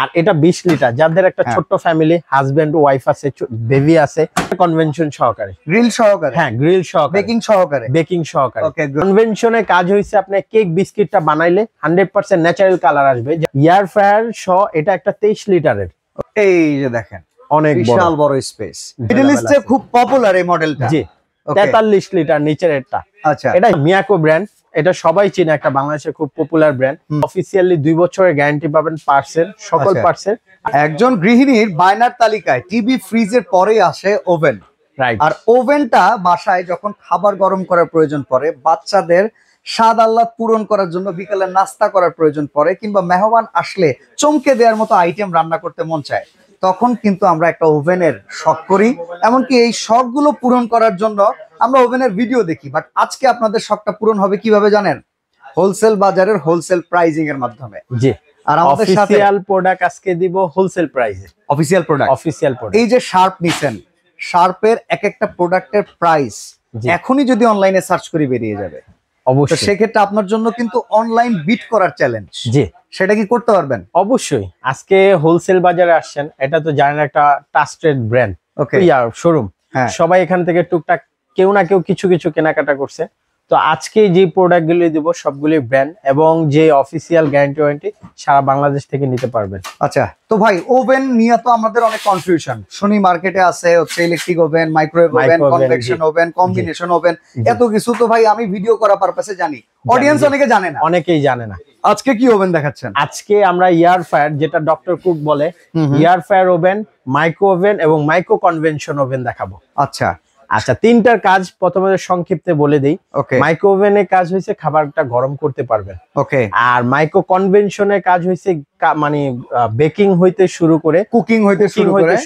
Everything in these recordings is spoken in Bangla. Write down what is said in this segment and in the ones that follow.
আর এটা 20 লিটার, যাদের একটা ছোট্ট ফ্যামিলি, হাজবেন্ড ওয়াইফ আছে, বেবি আছে, কনভেনশন সহকারে, গ্রিল সহকারে, হ্যাঁ গ্রিল সহকারে, বেকিং সহকারে। কনভেনশনে কাজ হইছে আপনি কেক বিস্কিটটা বানাইলে 100% ন্যাচারাল কালার আসবে। এয়ার ফ্রায়ার সহ এটা একটা 23 লিটারের। এই যে দেখেন অনেক বিশাল বড় স্পেস, মিডল ইস্টে খুব পপুলার এই মডেলটা। জি 43 লিটার নিচের এটা। আচ্ছা, এটা মিয়াকো ব্র্যান্ড, এটা সবাই চিনে, একটা বাংলাদেশের খুব পপুলার ব্র্যান্ড। অফিসিয়ালি 2 বছরের গ্যারান্টি পাবেন পার্টসের, সকল পার্টসের। একজন গৃহিণীর বায়নার তালিকায় টিভি ফ্রিজের পরেই আসে ওভেন। রাইট। আর ওভেনটা বাসায় যখন খাবার গরম করার প্রয়োজন পড়ে, বাচ্চাদের স্বাদ আহ্লাদ পূরণ করার জন্য বিকালে নাস্তা করার প্রয়োজন পড়ে, কিংবা মেহমান আসলে চমকে দেওয়ার মতো আইটেম রান্না করতে মন চায়, তখন কিন্তু আমরা একটা ওভেনের শখ করি। এমনকি এই শখগুলো পূরণ করার জন্য আমরা ওভেনের ভিডিও দেখি। বাট আজকে আপনাদের শখটা পূরণ হবে কিভাবে জানেন? হোলসেল বাজারের হোলসেল প্রাইজিং এর মাধ্যমে। জি, আর আমাদের সাথে অফিশিয়াল প্রোডাক্ট আজকে দিব হোলসেল প্রাইসে। অফিশিয়াল প্রোডাক্ট, এই যে শার্প নিছেন, শার্পের এক একটা প্রোডাক্টের প্রাইস এখনই যদি অনলাইনে সার্চ করি বেরিয়ে যাবে। অবশ্যই সেক্ষেত্রে আপনার জন্য কিন্তু অনলাইন বিট করার চ্যালেঞ্জ। জি, সেটা কি করতে পারবেন? অবশ্যই। আজকে হোলসেল বাজারে আসছেন, এটা তো জানেন একটা ট্রাস্টেড ব্র্যান্ড, শোরুম। সবাই এখান থেকে টুকটাক কেউ না কেউ কিছু কিছু কেনাকাটা করছে। তো আজকে যে প্রোডাক্ট গুলি দিব সবগুলি ব্র্যান্ড, এবং যে অফিসিয়াল গ্যারান্টি ওয়ারেন্টি সারা বাংলাদেশ থেকে নিতে পারবেন। আচ্ছা, তো ভাই ওভেন নিয়ে তো আমাদের অনেক কনফিউশন শুনি। মার্কেটে আছে হচ্ছে electric oven, microwave oven, convection oven, combination oven, এত কিছু। তো ভাই আমি ভিডিও করা পারপাসে জানি, অডিয়েন্স অনেকে জানে না, অনেকেই জানে না। আজকে কি ওভেন দেখাচ্ছেন? আজকে আমরা এয়ার ফ্রায়ার, যেটা ডক্টর কুক বলে, air fryer oven, micro oven এবং মাইক্রো কনভেনশন ওভেন দেখাবো। আচ্ছা আচ্ছা, তিনটার কাজ প্রথমে সংক্ষিপ্তে বলে দেই। মাইক্রো ওভেনের কাজ হয়েছে খাবারটা গরম করতে পারবেন। ওকে। আর মাইক্রো কনভেনশনের কাজ হয়েছে মানে বেকিং হইতে শুরু করে কুকিং হইতে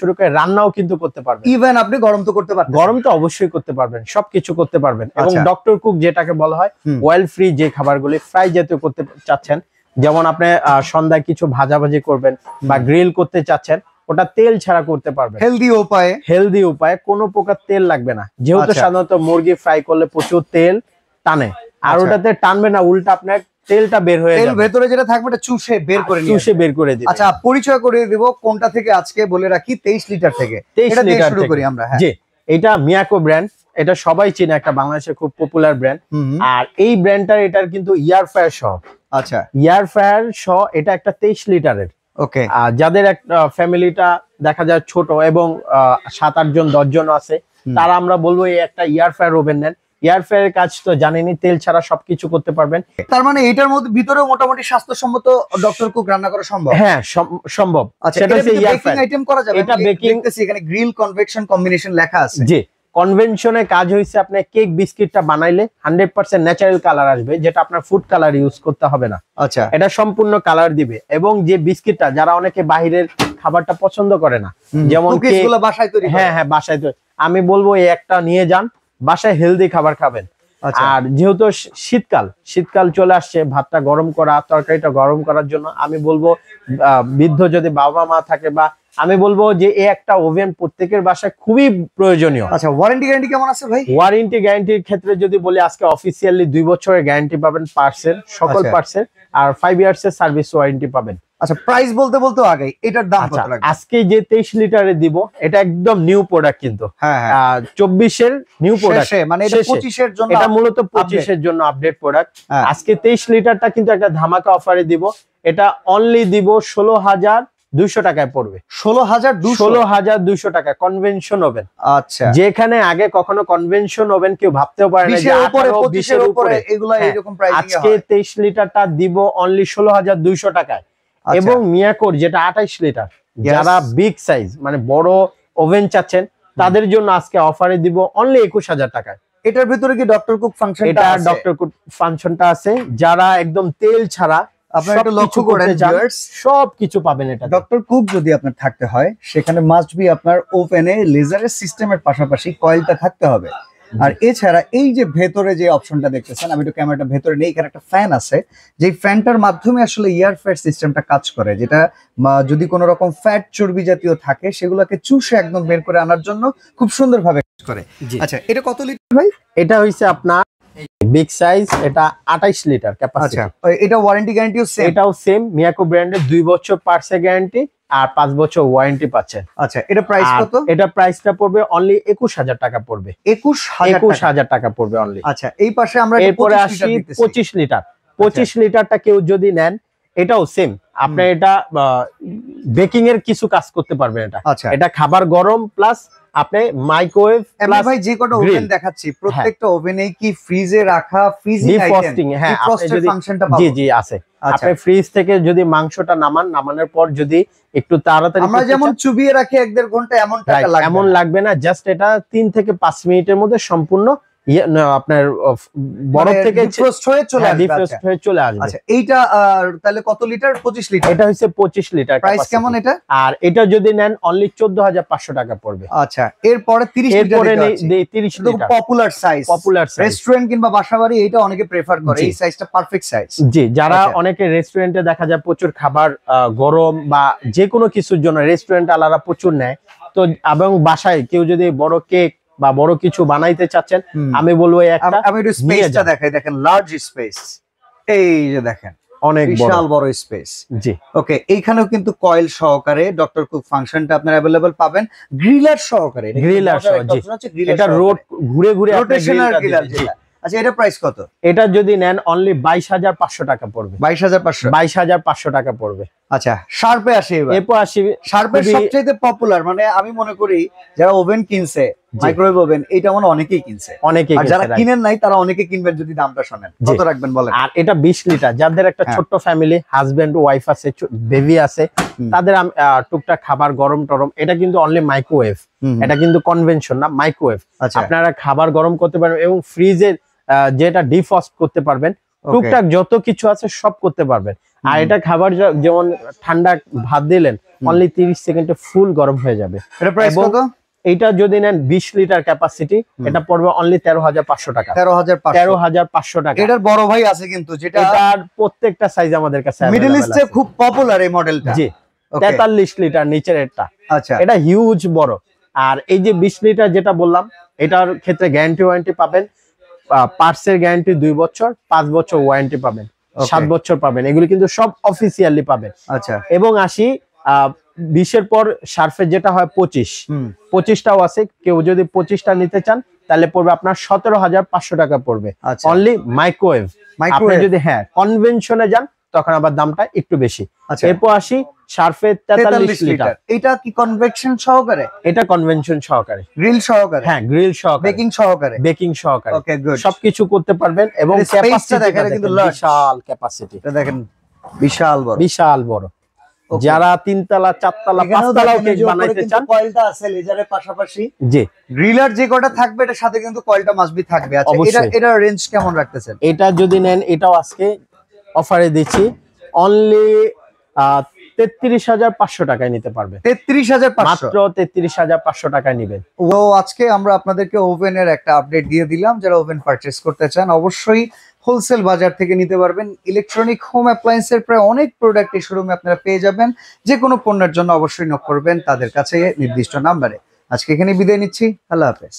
শুরু করে রান্নাও কিন্তু করতে পারবেন। ইভেন আপনি গরম তো করতে পারবেন। গরম তো অবশ্যই করতে পারবেন, সবকিছু করতে পারবেন। এবং ডক্টর কুক যেটাকে বলা হয় অয়েল ফ্রি, যে খাবারগুলি ফ্রাই জাতীয় করতে চাচ্ছেন, যেমন আপনি সন্ধ্যায় কিছু ভাজাভাজি করবেন বা গ্রিল করতে চাচ্ছেন, ওটা তেল ছাড়া করতে পারবেন। হেলদি উপায়ে, কোনো প্রকার তেল লাগবে না। যেহেতু সাধারণত মুরগি ফ্রাই করলে প্রচুর তেল টানে, আর ওটাতে টানবে না, উল্টা আপনার তেলটা বের হয়ে যাবে, ভেতরে যেটা থাকবে এটা চুষে বের করে দিবে। আচ্ছা, পরিচয় করে দেব কোনটা থেকে আজকে বলে রাখি। 23 লিটার থেকে এটা দিয়ে শুরু করি আমরা। জি, এটা মিয়াকো ব্র্যান্ড, এটা সবাই চিনে, একটা বাংলাদেশের খুব পপুলার ব্র্যান্ড। আর এই ব্র্যান্ডটার এটার কিন্তু এয়ার ফ্রায়ার সহ। আচ্ছা, এয়ার ফ্রায়ার সহ এটা একটা 23 লিটারের। ওকে। আর যাদের একটা ফ্যামিলিটা দেখা যায় ছোট এবং 7-8 জন 10 জন আছে, তারা আমরা বলবো এই একটা এয়ার ফ্রায়ার ওভেন নেন। এয়ার ফ্রায়ারের কাজ তো জানেনই, তেল ছাড়া সবকিছু করতে পারবেন। তার মানে এটার মধ্যে ভিতরে মোটামুটি স্বাস্থ্যসম্মত ডক্টর কুক রান্না করা সম্ভব? হ্যাঁ, সম্ভব। সেটা হচ্ছে এয়ার ফ্রায়ার আইটেম করা যাবে। এটা বেকিং, এখানে গ্রিল, কনভেকশন, কম্বিনেশন লেখা আছে। জি, কনভেনশনে কাজ হইছে আপনি কেক বিস্কিটটা বানাইলে 100% ন্যাচারাল কালার আসবে, যেটা আপনার ফুড কালার ইউজ করতে হবে না। আচ্ছা, এটা সম্পূর্ণ কালার দিবে। এবং যে বিস্কিটটা, যারা অনেকে বাহিরের খাবারটা পছন্দ করে না, যেমন বাসায় তৈরি, হ্যাঁ বাসায় তৈরি, আমি বলবো এই একটা নিয়ে যান, বাসায় হেলদি খাবার খাবেন। আর যেহেতু শীতকাল চলে আসছে, ভাতটা গরম করা, তরকারিটা গরম করার জন্য আমি বলবো বৃদ্ধ যদি বাবা মা থাকে, বা আমি বলবো যে এই একটা ওভেন প্রত্যেকের বাসায় খুবই প্রয়োজনীয়। আচ্ছা, ওয়ারেন্টি গ্যারান্টি কেমন আছে ভাই? ওয়ারেন্টি গ্যারান্টির ক্ষেত্রে যদি বলি, আজকে অফিসিয়ালি 2 বছরের গ্যারান্টি পাবেন পার্টসের, সকল পার্টসের, আর 5 ইয়ার্স এর সার্ভিস ওয়ারেন্টি পাবেন। আচ্ছা, প্রাইস বলতে আগে এটার দাম কত লাগবে? আজকে যে 23 লিটারে দিব, এটা একদম নিউ প্রোডাক্ট কিন্তু। 24 এর নিউ প্রোডাক্ট, মানে এটা 25 এর জন্য, এটা মূলত 25 এর জন্য আপডেট প্রোডাক্ট। আজকে 23 লিটারটা কিন্তু একটা ধামাকা অফারে দিব। এটা অনলি দিব 16,200 টাকায় পড়বে। 16,200 টাকা কনভেনশন ওভেন। আচ্ছা, যেখানে আগে কখনো কনভেনশন ওভেন কেউ ভাবতেও পারে না যে 20 এর উপরে এগুলা এরকম প্রাইসিং। আজকে 23 লিটারটা দিব অনলি 16,200 টাকায়। এবং মিয়াকোর যেটা 28 লিটার, যারা বিগ সাইজ মানে বড় ওভেন চাচ্ছেন, তাদের জন্য আজকে অফারে দিব অনলি 21,000 টাকায়। এটার ভিতরে কি ডক্টর কুক ফাংশনটা আছে? এটা ডক্টর কুক ফাংশনটা আছে। যারা একদম তেল ছাড়া, আপনারা একটু লক্ষ্য করেন ভিউয়ার্স, সবকিছু পাবেন এটা। ডক্টর কুক যদি আপনার থাকতে হয়, সেখানে মাস্ট বি আপনার ওভেনে লেজারের সিস্টেমের পাশাপাশি কয়েলটা থাকতে হবে। আর এছাড়া এই যে ভেতরে যে অপশনটা দেখতেছেন, আমি একটু ক্যামেরাটা ভেতরে নেই, এখানে একটা ফ্যান আছে, যে ফ্যানটার মাধ্যমে আসলে এয়ার ফ্রায়ার সিস্টেমটা কাজ করে, যেটা যদি কোনো রকম ফ্যাট চর্বি জাতীয় থাকে সেগুলোকে চুষে একদম বের করে আনার জন্য খুব সুন্দরভাবে কাজ করে। আচ্ছা, এটা কত লিটার ভাই? এটা হইছে আপনার বিগ সাইজ, এটা 28 লিটার ক্যাপাসিটি। আচ্ছা, এটা ওয়ারেন্টি গ্যারান্টিও সেম? এটাও সেম, মিয়াকো ব্র্যান্ডের 2 বছর পার্টস গ্যারান্টি আর 5 বছর ওয়ারেন্টি পাচ্ছেন। আচ্ছা, এটা প্রাইস কত? এটা প্রাইসটা পড়বে অনলি 21000 টাকা পড়বে। 21000 টাকা পড়বে অনলি। আচ্ছা, এই পাশে আমরা এরপরে আসি 25 লিটার। 25 লিটারটা কেউ যদি নেন, এটাও সেম, আপনি এটা বেকিং এর কিছু কাজ করতে পারবেন। এটা খাবার গরম প্লাস আপনি মাইক্রোওয়েভ প্লাস ভাই যে কটা ওভেন দেখাচ্ছি প্রত্যেকটা ওভেনেই কি ফ্রিজে রাখা ফ্রিজিং আইটেম হ্যাঁ ডিফ্রস্টের ফাংশনটা পাবো? জি জি আছে। আপনি ফ্রিজ থেকে যদি মাংসটা নামানোর পর যদি একটু তাড়াতাড়ি, আমরা যেমন চুবিয়ে রাখি 1-1.5 ঘন্টা, এমন লাগবে না। জাস্ট এটা 3 থেকে 5 মিনিটের মধ্যে সম্পূর্ণ আপনার বরফ থেকে ডিফ্রস্ট হয়ে চলে আসবে। আচ্ছা, এইটা তাহলে কত লিটার? 25 লিটার। এটা হচ্ছে 25 লিটার। প্রাইস কেমন এটা? আর এটা যদি নেন অনলি 14500 টাকা পড়বে। আচ্ছা, এরপরে 30 litre. 30 litre popular size, restaurant কিংবা বাসাবাড়ি এটা অনেকে প্রেফার করে, এই সাইজটা পারফেক্ট সাইজ। জি, যারা অনেকে রেস্টুরেন্টে দেখা যায় প্রচুর খাবার গরম বা যে কোনো কিছুর জন্য রেস্টুরেন্ট আলাদা প্রচুর নেয়, তো এবং বাসায় কেউ যদি বড় কেক বা বড় কিছু বানাইতে চাচ্ছেন, আমি বলবো আমি একটু স্পেসটা দেখাই। দেখেন লার্জ স্পেস, এই যে দেখেন অনেক বিশাল বড় স্পেস। জি, ওকে, এইখানেও কিন্তু কয়েল সহকারে ডক্টর কুক ফাংশনটা আপনারা अवेलेबल পাবেন, গ্রিলার সহকারে। এটা রোড ঘুরে ঘুরে রোটেশনাল গ্রিলার। আচ্ছা, এটা প্রাইস কত? এটা যদি নেন অনলি 22500 টাকা পড়বে। 22500 টাকা পড়বে। আচ্ছা, শার্পে আসি এবার। এরপর আসি শার্পের সবচেয়ে পপুলার, মানে আমি মনে করি যারা ওভেন কিনছে, মাইক্রোওয়েভ ওভেন, এটা মনে অনেকেই কিনছে। আর যারা কিনেন নাই তারা অনেকে কিনবেন যদি দামটা শুনেন। কত রাখবেন বলেন? আর এটা 20 লিটার, যাদের একটা ছোট্ট ফ্যামিলি, হাজবেন্ড ওয়াইফ আছে, বেবি আছে, তাদের টুকটাক খাবার গরম টরম, এটা কিন্তু অনলি মাইক্রোওয়েভ, এটা কিন্তু কনভেনশন না, মাইক্রোওয়েভ। আপনারা খাবার গরম করতে পারবেন এবং ফ্রিজের যেটা ডিফ্রস্ট করতে পারবেন, টুকটাক যত কিছু আছে সব করতে পারবেন। আর এটা খাবার যেমন ঠান্ডা ভাত দিলেন, অনলি 30 সেকেন্ডে ফুল গরম হয়ে যাবে। এটা প্রাইস কত? এটা যদি নেন 20 লিটার ক্যাপাসিটি, এটা পড়বে অনলি 13500 টাকা। 13500 টাকা। এটার বড় ভাই আছে কিন্তু, যেটা এটার প্রত্যেকটা সাইজ আমাদের কাছে মিডল ইস্টে খুব পপুলার এই মডেলটা। জি, 43 লিটার নিচের এটা। আচ্ছা, এটা হিউজ বড়। আর এই যে 20 লিটার যেটা বললাম, এটার ক্ষেত্রে গ্যারান্টি ওয়ারেন্টি পাবেন, পার্টসের গ্যারান্টি 2 বছর, 5 বছর ওয়ারেন্টি পাবেন, 7 বছর পাবেন। এগুলি কিন্তু সব অফিসিয়ালি পাবেন। আচ্ছা, এবং আসি 20-এর পর শার্ফের যেটা হয় 25টাও আছে। কেউ যদি 25টা নিতে চান তাহলে পড়বে আপনার 17500 টাকা পড়বে, অনলি মাইক্রোওয়েভ। আপনি যদি কনভেনশনে যান তখন আবার দামটা একটু বেশি। এরপর আসি শার্ফের 43 লিটার। এটা কি কনভেকশন সহকারে? এটা কনভেনশন সহকারে, গ্রিল সহকারে। হ্যাঁ, গ্রিল সহকারে, বেকিং সহকারে, ওকে গুড। সবকিছু করতে পারবেন। এবং ক্যাপাসিটি দেখেন কিন্তু বিশাল ক্যাপাসিটি, এটা দেখেন বিশাল বড়। যারা 3 তলা 4 তলা 5 তলাও কেক বানাইতে চান, কয়েলটা আছে লেজারের পাশাপাশি। জি, গ্রিলার যে কটা থাকবে এটার সাথে কিন্তু কয়েলটা মাস্টবি থাকবে। আচ্ছা, এটা রেঞ্জ কেমন রাখতেছেন? এটা যদি নেন, এটাও আজকে অফারে দিচ্ছি অনলি 33500 টাকায় নিতে পারবে। 33500, মাত্র 33500 টাকায় নেবেন। ও আজকে আমরা আপনাদেরকে ওভেনের একটা আপডেট দিয়ে দিলাম। যারা ওভেন পারচেজ করতে চান অবশ্যই হোলসেল বাজার থেকে নিতে পারবেন। ইলেকট্রনিক হোম অ্যাপ্লায়েন্সের প্রায় অনেক প্রোডাক্ট এই শোরুমে আপনারা পেয়ে যাবেন। যে কোনো পণ্যের জন্য অবশ্যই নক করবেন তাদের কাছে নির্দিষ্ট নাম্বারে। আজকে এখানে বিদায় নিচ্ছি, আল্লাহ হাফেজ।